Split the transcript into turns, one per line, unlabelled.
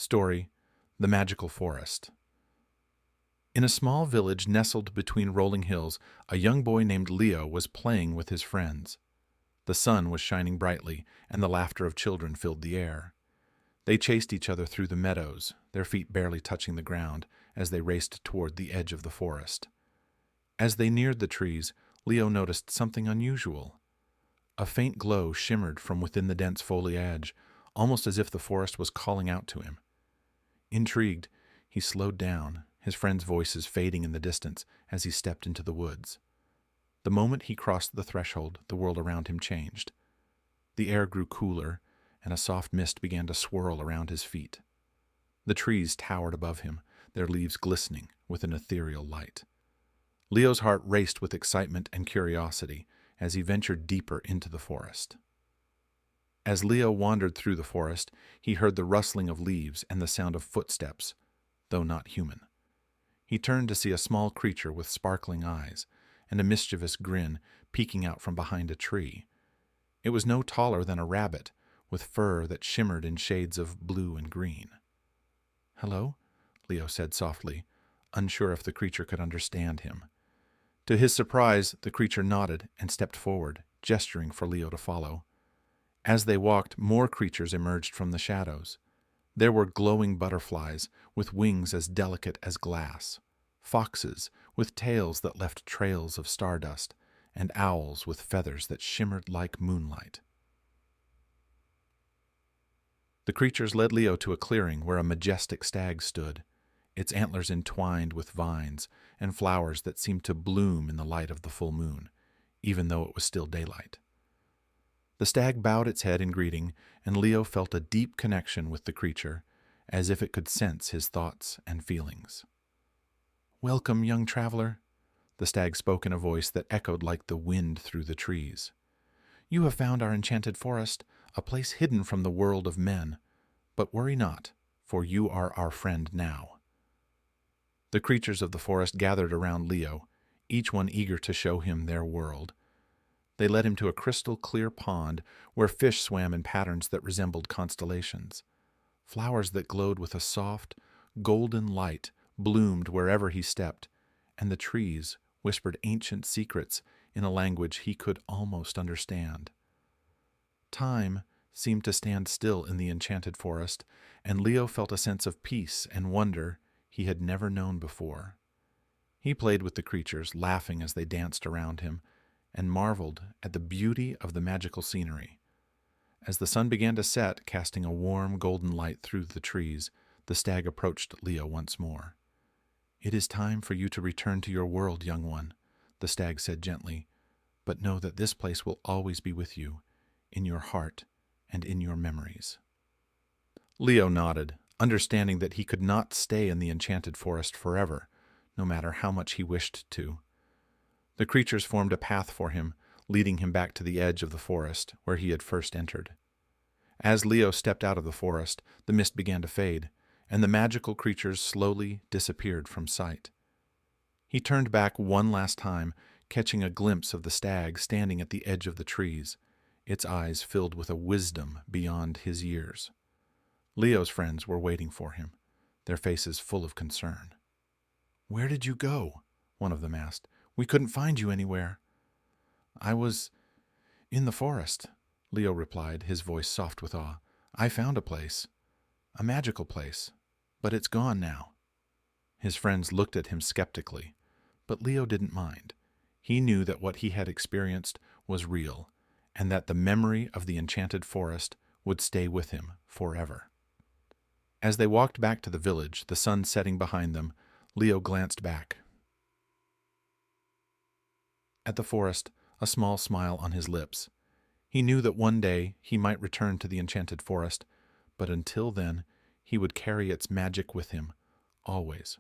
Story: The Magical Forest. In a small village nestled between rolling hills, a young boy named Leo was playing with his friends. The sun was shining brightly, and the laughter of children filled the air. They chased each other through the meadows, their feet barely touching the ground, as they raced toward the edge of the forest. As they neared the trees, Leo noticed something unusual. A faint glow shimmered from within the dense foliage, almost as if the forest was calling out to him. Intrigued, he slowed down, his friends' voices fading in the distance as he stepped into the woods. The moment he crossed the threshold, the world around him changed. The air grew cooler, and a soft mist began to swirl around his feet. The trees towered above him, their leaves glistening with an ethereal light. Leo's heart raced with excitement and curiosity as he ventured deeper into the forest. As Leo wandered through the forest, he heard the rustling of leaves and the sound of footsteps, though not human. He turned to see a small creature with sparkling eyes and a mischievous grin peeking out from behind a tree. It was no taller than a rabbit, with fur that shimmered in shades of blue and green. "Hello?" Leo said softly, unsure if the creature could understand him. To his surprise, the creature nodded and stepped forward, gesturing for Leo to follow. As they walked, more creatures emerged from the shadows. There were glowing butterflies with wings as delicate as glass, foxes with tails that left trails of stardust, and owls with feathers that shimmered like moonlight. The creatures led Leo to a clearing where a majestic stag stood, its antlers entwined with vines and flowers that seemed to bloom in the light of the full moon, even though it was still daylight. The stag bowed its head in greeting, and Leo felt a deep connection with the creature, as if it could sense his thoughts and feelings. "Welcome, young traveler," the stag spoke in a voice that echoed like the wind through the trees. "You have found our enchanted forest, a place hidden from the world of men. But worry not, for you are our friend now." The creatures of the forest gathered around Leo, each one eager to show him their world. They led him to a crystal-clear pond where fish swam in patterns that resembled constellations. Flowers that glowed with a soft, golden light bloomed wherever he stepped, and the trees whispered ancient secrets in a language he could almost understand. Time seemed to stand still in the enchanted forest, and Leo felt a sense of peace and wonder he had never known before. He played with the creatures, laughing as they danced around him, and marveled at the beauty of the magical scenery. As the sun began to set, casting a warm golden light through the trees, the stag approached Leo once more. "It is time for you to return to your world, young one," the stag said gently, "but know that this place will always be with you, in your heart and in your memories." Leo nodded, understanding that he could not stay in the enchanted forest forever, no matter how much he wished to. The creatures formed a path for him, leading him back to the edge of the forest where he had first entered. As Leo stepped out of the forest, the mist began to fade, and the magical creatures slowly disappeared from sight. He turned back one last time, catching a glimpse of the stag standing at the edge of the trees, its eyes filled with a wisdom beyond his years. Leo's friends were waiting for him, their faces full of concern. "Where did you go?" one of them asked. "We couldn't find you anywhere." "I was in the forest," Leo replied, his voice soft with awe. "I found a place, a magical place, but it's gone now." His friends looked at him skeptically, but Leo didn't mind. He knew that what he had experienced was real, and that the memory of the enchanted forest would stay with him forever. As they walked back to the village, the sun setting behind them, Leo glanced back at the forest, a small smile on his lips. He knew that one day he might return to the enchanted forest, but until then he would carry its magic with him, always.